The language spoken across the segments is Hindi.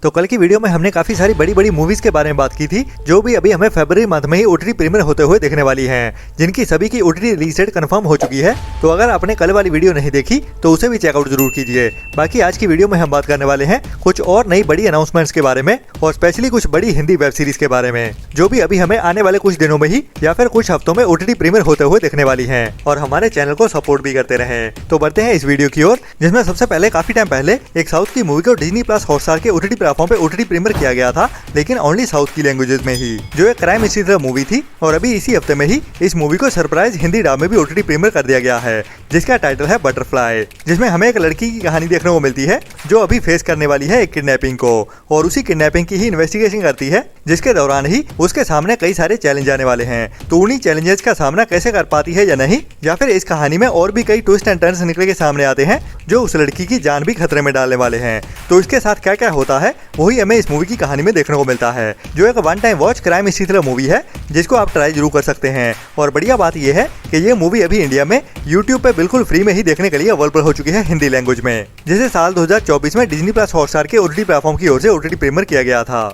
तो कल की वीडियो में हमने काफी सारी बड़ी बड़ी मूवीज के बारे में बात की थी जो भी अभी हमें फरवरी मंथ में ही ओटीटी प्रीमियर होते हुए देखने वाली हैं, जिनकी सभी की ओटीटी रिलीज डेट कंफर्म हो चुकी है। तो अगर आपने कल वाली वीडियो नहीं देखी तो उसे भी चेकआउट जरूर कीजिए। बाकी आज की वीडियो में हम बात करने वाले हैं कुछ और नई बड़ी अनाउंसमेंट्स के बारे में और स्पेशली कुछ बड़ी हिंदी वेब सीरीज के बारे में जो भी अभी हमें आने वाले कुछ दिनों में ही या फिर कुछ हफ्तों में ओटीटी प्रीमियर होते हुए देखने वाली है और हमारे चैनल को सपोर्ट भी करते रहे। तो बढ़ते हैं इस वीडियो की ओर, जिसमें सबसे पहले काफी टाइम पहले एक साउथ की मूवी को डिज्नी प्लस हॉटस्टार के ओटीटी प्लेटफॉर्म पे ओटीटी प्रीमियर किया गया था, लेकिन ओनली साउथ की लैंग्वेजेस में ही, जो एक क्राइम हिस्ट्री थ्रिलर मूवी थी। और अभी इसी हफ्ते में ही इस मूवी को सरप्राइज हिंदी डब में भी ओटीटी प्रीमियर कर दिया गया है, जिसका टाइटल है बटरफ्लाई, जिसमें हमें एक लड़की की कहानी देखने को मिलती है जो अभी फेस करने वाली है एक किडनैपिंग को, और उसी किडनैपिंग की ही इन्वेस्टिगेशन करती है, जिसके दौरान ही उसके सामने कई सारे चैलेंज आने वाले हैं। तो उन्हीं चैलेंजेस का सामना कैसे कर पाती है या नहीं, या फिर इस कहानी में और भी कई ट्विस्ट एंड टर्न्स निकले के सामने आते हैं जो उस लड़की की जान भी खतरे में डालने वाले हैं। तो इसके साथ क्या क्या होता है वही हमें इस मूवी की कहानी में देखने को मिलता है, जो एक one time watch crime history thriller movie है जिसको आप ट्राई जरूर कर सकते हैं। और बढ़िया बात यह है कि ये मूवी अभी इंडिया में यूट्यूब पे बिल्कुल फ्री में ही देखने के लिए अवेलेबल हो चुकी है हिंदी लैंग्वेज में, जिसे साल 2024 में डिज्नी प्लस हॉटस्टार के ओटीटी प्लेटफॉर्म की ओर से ओटीटी प्रीमियर किया गया था।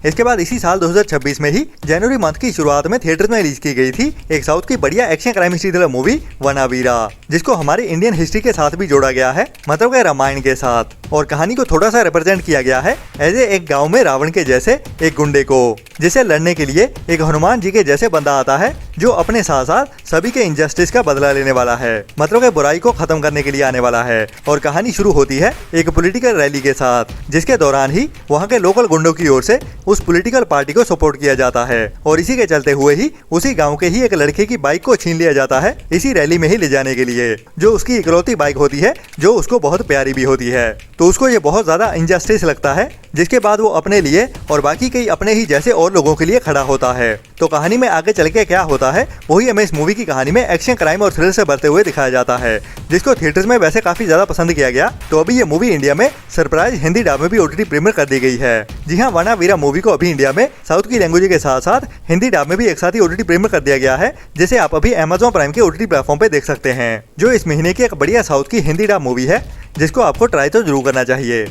इसके बाद इसी साल 2026 में ही जनवरी मंथ की शुरुआत में थिएटर में रिलीज की गई थी एक साउथ की बढ़िया action crime history thriller movie Vanaveera, जिसको हमारी इंडियन हिस्ट्री के साथ भी जोड़ा गया है, मतलब के रामायण के साथ। और कहानी को थोड़ा सा रिप्रेजेंट किया गया है एज एक गांव में रावण के जैसे एक गुंडे को, जिसे लड़ने के लिए एक हनुमान जी के जैसे बंदा आता है जो अपने साथ साथ सभी के इनजस्टिस का बदला लेने वाला है, मतलब के बुराई को खत्म करने के लिए आने वाला है। और कहानी शुरू होती है एक पॉलिटिकल रैली के साथ, जिसके दौरान ही वहाँ के लोकल गुंडों की ओर से उस पॉलिटिकल पार्टी को सपोर्ट किया जाता है, और इसी के चलते हुए ही उसी गांव के ही एक लड़के की बाइक को छीन लिया जाता है इसी रैली में ही ले जाने के लिए, जो उसकी इकलौती बाइक होती है जो उसको बहुत प्यारी भी होती है। तो उसको ये बहुत ज्यादा इनजस्टिस लगता है, जिसके बाद वो अपने लिए और बाकी कई अपने ही जैसे और लोगों के लिए खड़ा होता है। तो कहानी में आगे चल के क्या होता है वही हमें इस मूवी की कहानी में एक्शन क्राइम और थ्रिल से भरते हुए दिखाया जाता है, जिसको थिएटर्स में वैसे काफी ज्यादा पसंद किया गया। तो अभी ये मूवी इंडिया में सरप्राइज हिंदी डब में भी ओटीटी प्रीमियर कर दी गई है। जी हाँ, वनावीरा मूवी को अभी इंडिया में साउथ की लैंग्वेज के साथ साथ हिंदी डब में भी एक साथ ही ओटीटी प्रीमियर कर दिया गया है, जिसे आप अभी अमेज़न प्राइम के ओटीटी प्लेटफॉर्म पे देख सकते हैं, जो इस महीने की एक बढ़िया साउथ की हिंदी डब मूवी है, जिसको आपको ट्राई तो जरूर करना चाहिए।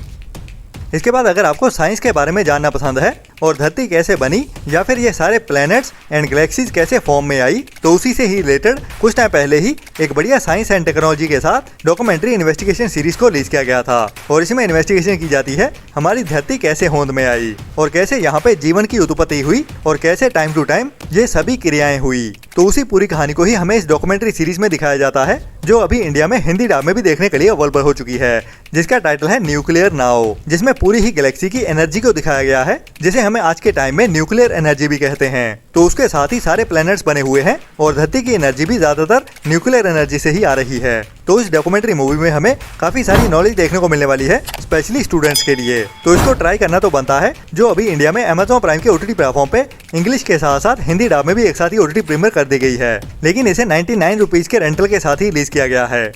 इसके बाद अगर आपको साइंस के बारे में जानना पसंद है और धरती कैसे बनी या फिर ये सारे प्लैनेट्स एंड गैलेक्सीज कैसे फॉर्म में आई, तो उसी से ही रिलेटेड कुछ टाइम पहले ही एक बढ़िया साइंस एंड टेक्नोलॉजी के साथ डॉक्यूमेंट्री इन्वेस्टिगेशन सीरीज को रिलीज किया गया था। और इसमें इन्वेस्टिगेशन की जाती है हमारी धरती कैसे होंद में आई और कैसे यहाँ पे जीवन की उत्पत्ति हुई और कैसे टाइम टू टाइम ये सभी क्रियाएं हुई। तो उसी पूरी कहानी को ही हमें इस डॉक्यूमेंट्री सीरीज में दिखाया जाता है, जो अभी इंडिया में हिंदी डब में भी देखने के लिए अवेलेबल हो चुकी है, जिसका टाइटल है न्यूक्लियर नाउ, जिसमें पूरी ही गैलेक्सी की एनर्जी को दिखाया गया है, जिसे हमें आज के टाइम में न्यूक्लियर एनर्जी भी कहते हैं। तो उसके साथ ही सारे प्लैनेट्स बने हुए हैं और धरती की एनर्जी भी ज्यादातर न्यूक्लियर एनर्जी से ही आ रही है। तो इस डॉक्यूमेंट्री मूवी में हमें काफी सारी नॉलेज देखने को मिलने वाली है, स्पेशली स्टूडेंट्स के लिए। तो इसको ट्राई करना तो बनता है, जो अभी इंडिया में अमेज़न प्राइम के ओटीटी प्लेटफॉर्म पे इंग्लिश के साथ साथ हिंदी डब में भी एक साथ ही ओटीटी प्रीमियर कर दी गई है, लेकिन इसे 99 रुपीज के रेंटल के साथ ही रिलीज किया गया है।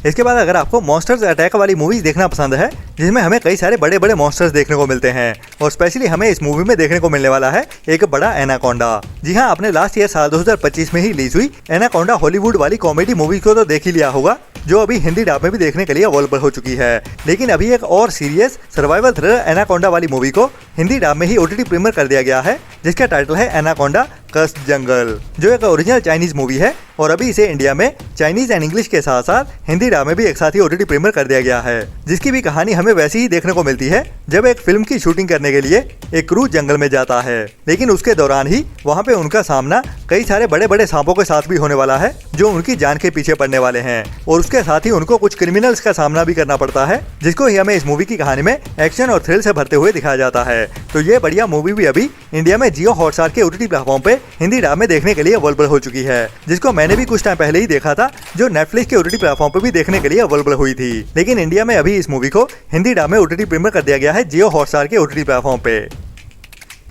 इसके बाद अगर आपको मॉन्स्टर्स अटैक वाली मूवीज देखना पसंद है, जिसमें हमें कई सारे बड़े बड़े मॉन्स्टर्स देखने को मिलते हैं, और स्पेशली हमें इस मूवी में देखने को मिलने वाला है एक बड़ा एनाकोंडा। जी हाँ, आपने लास्ट ईयर साल 2025 में ही रिलीज हुई एनाकोंडा हॉलीवुड वाली कॉमेडी मूवी को तो देख ही लिया होगा, जो अभी हिंदी डब में भी देखने के लिए अवेलेबल हो चुकी है। लेकिन अभी एक और सीरियस सर्वाइवल थ्रिलर एनाकोंडा वाली मूवी को हिंदी डब में ही ओटीटी प्रीमियर कर दिया गया है, जिसका टाइटल है एनाकोंडा कर्स्ड जंगल, जो एक ओरिजिनल चाइनीज मूवी है। और अभी इसे इंडिया में चाइनीज एंड इंग्लिश के साथ साथ हिंदी डब में भी एक साथ ही ओटीटी प्रीमियर कर दिया गया है, जिसकी भी कहानी हमें वैसी ही देखने को मिलती है जब एक फिल्म की शूटिंग करने के लिए एक क्रू जंगल में जाता है, लेकिन उसके दौरान ही वहाँ पे उनका सामना कई सारे बड़े बड़े सांपों के साथ भी होने वाला है, जो उनकी जान के पीछे पड़ने वाले हैं, और उसके साथ ही उनको कुछ क्रिमिनल्स का सामना भी करना पड़ता है, जिसको ही हमें इस मूवी की कहानी में एक्शन और थ्रिल से भरते हुए दिखाया जाता है। तो ये बढ़िया मूवी भी अभी इंडिया में जियो हॉटस्टार के ओटीटी प्लेटफॉर्म पे हिंदी डब में देखने के लिए अवेलेबल हो चुकी है, जिसको मैंने भी कुछ टाइम पहले ही देखा था, जो नेटफ्लिक्स के ओटीटी प्लेटफॉर्म पे भी देखने के लिए अवेलेबल हुई थी। लेकिन इंडिया में अभी इस मूवी को हिंदी डब में ओटीटी प्रीमियर कर दिया गया है जियो हॉटस्टार के ओटीटी प्लेटफॉर्म पे।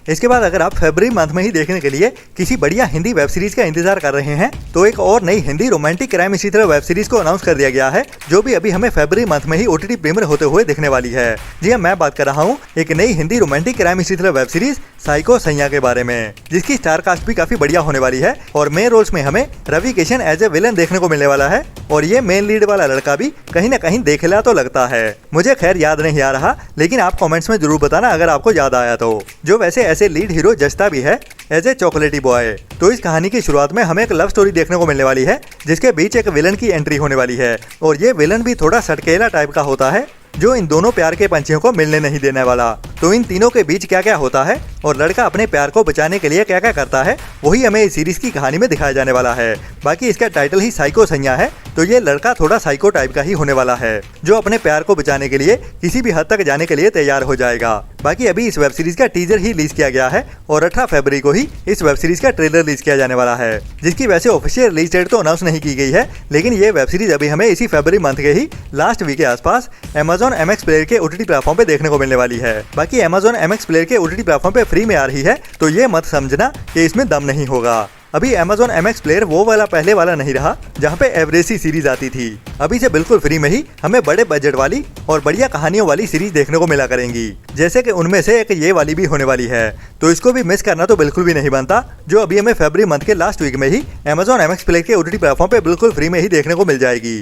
इसके बाद अगर आप फरवरी मंथ में ही देखने के लिए किसी बढ़िया हिंदी वेब सीरीज का इंतजार कर रहे हैं तो एक और नई हिंदी रोमांटिक क्राइम इसी तरह वेब सीरीज को अनाउंस कर दिया गया है, जो भी अभी हमें फरवरी मंथ में ही ओटीटी प्रीमियर होते हुए दिखने वाली है। जी हाँ, मैं बात कर रहा हूँ एक नई हिंदी रोमांटिक क्राइम इसी तरह वेब सीरीज साइको सैया के बारे में, जिसकी स्टार कास्ट भी काफी बढ़िया होने वाली है और मेन रोल्स में हमें Ravi Kishan as a villain देखने को मिलने वाला है और ये मेन लीड वाला लड़का भी कहीं न कहीं देखला तो लगता है। मुझे खैर याद नहीं आ रहा, लेकिन आप कमेंट्स में जरूर बताना अगर आपको याद आया तो। जो वैसे ऐसे लीड हीरो जचता भी है एज ए चॉकलेटी बॉय। तो इस कहानी की शुरुआत में हमें एक लव स्टोरी देखने को मिलने वाली है, जिसके बीच एक विलन की एंट्री होने वाली है और ये विलन भी थोड़ा सटकेला टाइप का होता है, जो इन दोनों प्यार के पंछियों को मिलने नहीं देने वाला। तो इन तीनों के बीच क्या क्या होता है और लड़का अपने प्यार को बचाने के लिए क्या क्या करता है, वही हमें इस सीरीज की कहानी में दिखाया जाने वाला है। बाकी इसका टाइटल ही साइको सैया है, तो ये लड़का थोड़ा साइको टाइप का ही होने वाला है, जो अपने प्यार को बचाने के लिए किसी भी हद तक जाने के लिए तैयार हो जाएगा। बाकी अभी इस वेब सीरीज का टीजर ही रिलीज किया गया है और 18 फरवरी को ही इस वेब सीरीज का ट्रेलर रिलीज किया जाने वाला है, जिसकी वैसे ऑफिशियल रिलीज डेट तो अनाउंस नहीं की गई है, लेकिन ये वेब सीरीज अभी हमें इसी फरवरी मंथ के ही लास्ट वीक के आसपास Amazon MX प्लेयर के OTT प्लेटफॉर्म पे देखने को मिलने वाली है। बाकी Amazon MX प्लेयर के OTT प्लेटफॉर्म पे फ्री में आ रही है, तो ये मत समझना कि इसमें दम नहीं होगा। अभी Amazon MX प्लेयर वो वाला पहले वाला नहीं रहा जहाँ पे एवरेज सी सीरीज आती थी। अभी से बिल्कुल फ्री में ही हमें बड़े बजट वाली और बढ़िया कहानियों वाली सीरीज देखने को मिला करेंगी, जैसे कि उनमें से एक ये वाली भी होने वाली है। तो इसको भी मिस करना तो बिल्कुल भी नहीं बनता, जो अभी हमें फरवरी मंथ के लास्ट वीक में ही Amazon MX प्लेयर के OTT प्लेटफॉर्म पे बिल्कुल फ्री में ही देखने को मिल जाएगी।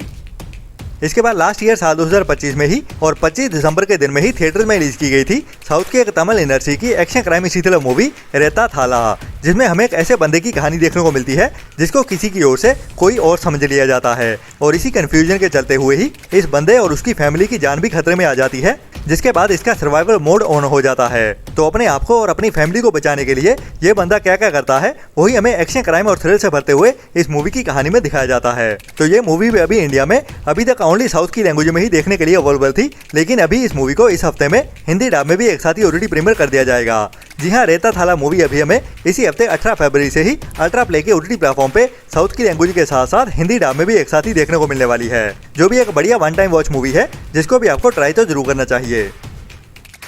इसके बाद लास्ट ईयर साल 2025 में ही और 25 दिसंबर के दिन में ही थिएटर में रिलीज की गई थी साउथ की एक तमिल इंडस्ट्री की एक्शन क्राइम इसी तरह मूवी रेता थाला, जिसमें हमें एक ऐसे बंदे की कहानी देखने को मिलती है जिसको किसी की ओर से कोई और समझ लिया जाता है और इसी कंफ्यूजन के चलते हुए ही इस बंदे और उसकी फैमिली की जान भी खतरे में आ जाती है, जिसके बाद इसका सर्वाइवल मोड ऑन हो जाता है। तो अपने आप को और अपनी फैमिली को बचाने के लिए ये बंदा क्या क्या करता है, वही हमें एक्शन क्राइम और थ्रिल से भरते हुए इस मूवी की कहानी में दिखाया जाता है। तो ये मूवी भी अभी इंडिया में अभी तक ओनली साउथ की लैंग्वेज में ही देखने के लिए अवेलेबल थी, लेकिन अभी इस मूवी को इस हफ्ते में हिंदी डब में भी एक साथ ही OTT प्रीमियर कर दिया जाएगा। जी हाँ, रेता थाला मूवी अभी हमें इसी हफ्ते 18 फरवरी से ही अल्ट्रा प्ले के OTT प्लेटफॉर्म पे साउथ की लैंग्वेज के साथ साथ हिंदी डब में भी एक साथ ही देखने को मिलने वाली है, जो भी एक बढ़िया वन टाइम वॉच मूवी है, जिसको भी आपको ट्राई तो जरूर करना चाहिए।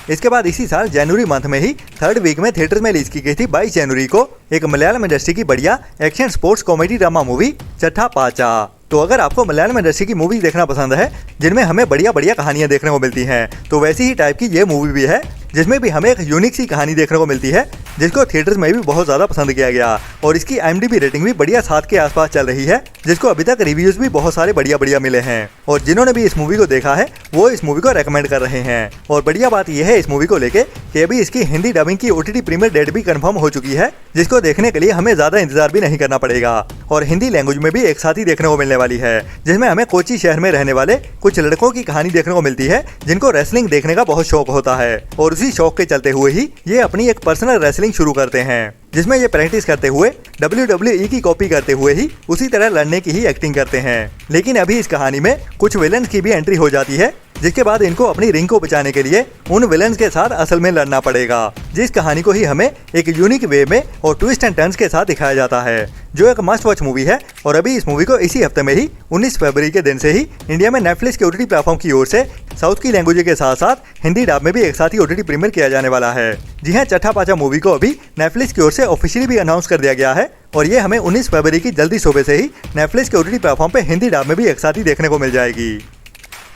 इसके बाद इसी साल जनवरी मंथ में ही थर्ड वीक में थिएटर में रिलीज की गई थी 22 जनवरी को एक मलयालम इंडस्ट्री की बढ़िया action sports comedy drama movie चट्टा पाचा। तो अगर आपको मलयालम इंडस्ट्री की मूवी देखना पसंद है जिनमें हमें बढ़िया बढ़िया कहानियां देखने को मिलती हैं, तो वैसी ही टाइप की ये मूवी भी है, जिसमें भी हमें एक यूनिक सी कहानी देखने को मिलती है, जिसको थिएटर्स में भी बहुत ज़्यादा पसंद किया गया और इसकी IMDb रेटिंग भी बढ़िया 7 के आसपास चल रही है, जिसको अभी तक रिव्यूज भी बहुत सारे बढ़िया बढ़िया मिले हैं और जिन्होंने भी इस मूवी को देखा है वो इस मूवी को रेकमेंड कर रहे हैं। और बढ़िया बात यह है इस मूवी को लेके कि अभी इसकी हिंदी डबिंग की OTT प्रीमियर डेट भी कंफर्म हो चुकी है, जिसको देखने के लिए हमें ज़्यादा इंतजार भी नहीं करना पड़ेगा और हिंदी लैंग्वेज में भी एक साथ ही देखने को मिलने वाली है, जिसमें हमें कोची शहर में रहने वाले कुछ लड़कों की कहानी देखने को मिलती है जिनको रेसलिंग देखने का बहुत शौक होता है और उसी शौक के चलते हुए ही ये अपनी एक पर्सनल रेसलिंग शुरू करते हैं, जिसमें ये प्रैक्टिस करते हुए WWE की कॉपी करते हुए ही उसी तरह लड़ने की ही एक्टिंग करते हैं। लेकिन अभी इस कहानी में कुछ विलन्स की भी एंट्री हो जाती है, जिसके बाद इनको अपनी रिंग को बचाने के लिए उन विलन्स के साथ असल में लड़ना पड़ेगा, जिस कहानी को ही हमें एक यूनिक वे में और ट्विस्ट एंड टर्न्स के साथ दिखाया जाता है, जो एक मस्ट वॉच मूवी है। और अभी इस मूवी को इसी हफ्ते में ही 19 फरवरी के दिन से ही इंडिया में नेटफ्लिक्स के OTT प्लेटफॉर्म की ओर से साउथ की लैंग्वेज के साथ साथ हिंदी डब में भी एक साथ ही OTT प्रीमियर किया जाने वाला है। जी हाँ, चट्टा पाचा मूवी को अभी नेटफ्लिक्स की ओर से ऑफिशियली भी अनाउंस कर दिया गया है और ये हमें 19 फरवरी की जल्दी सुबह से ही नेटफ्लिक्स के OTT प्लेटफॉर्म पे हिंदी डब में भी एक साथ ही देखने को मिल जाएगी।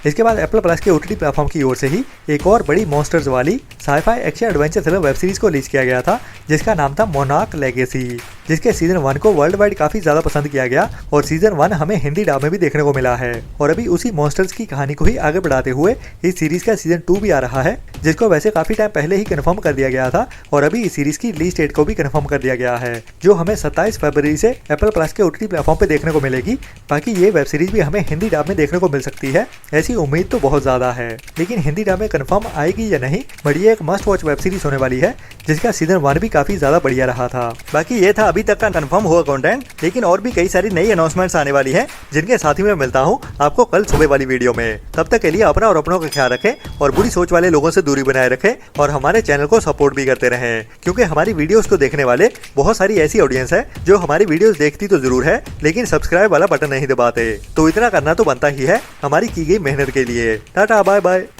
इसके बाद एप्पल प्लस के OTT प्लेटफॉर्म की ओर से ही एक और बड़ी मॉन्स्टर्स वाली sci fi action adventure thriller web series को रिलीज किया गया था, जिसका नाम था मोनार्क लेगेसी, जिसके सीजन 1 को वर्ल्ड वाइड काफी ज्यादा पसंद किया गया और सीजन 1 हमें हिंदी डब में भी देखने को मिला है। और अभी उसी मॉन्स्टर्स की कहानी को ही आगे बढ़ाते हुए इस सीरीज का सीजन 2 भी आ रहा है, जिसको वैसे काफी टाइम पहले ही कंफर्म कर दिया गया था और अभी इस सीरीज की रिलीज डेट को भी कंफर्म कर दिया गया है, जो हमें 27 फरवरी से एप्पल प्लस के OTT प्लेटफॉर्म पे देखने को मिलेगी। बाकी ये वेब सीरीज भी हमें हिंदी डब में देखने को मिल सकती है, ऐसी उम्मीद तो बहुत ज्यादा है, लेकिन हिंदी डब में कंफर्म आएगी या नहीं, बट ये एक मस्ट वॉच वेब सीरीज होने वाली है, जिसका सीजन 1 भी काफी ज्यादा बढ़िया रहा था। बाकी ये था अभी तक का कंफर्म हुआ कंटेंट, लेकिन और भी कई सारी नई अनाउंसमेंट्स आने वाली है, जिनके साथ ही मैं मिलता हूँ आपको कल सुबह वाली वीडियो में। तब तक के लिए अपना और अपनों का ख्याल रखें और बुरी सोच वाले लोगों से दूरी बनाए रखें और हमारे चैनल को सपोर्ट भी करते रहें, क्योंकि हमारी वीडियोस को देखने वाले बहुत सारी ऐसी ऑडियंस है जो हमारी वीडियोस देखती तो जरूर है, लेकिन सब्सक्राइब वाला बटन नहीं दबाते। तो इतना करना तो बनता ही है हमारी की गई मेहनत के लिए। Tata bye bye.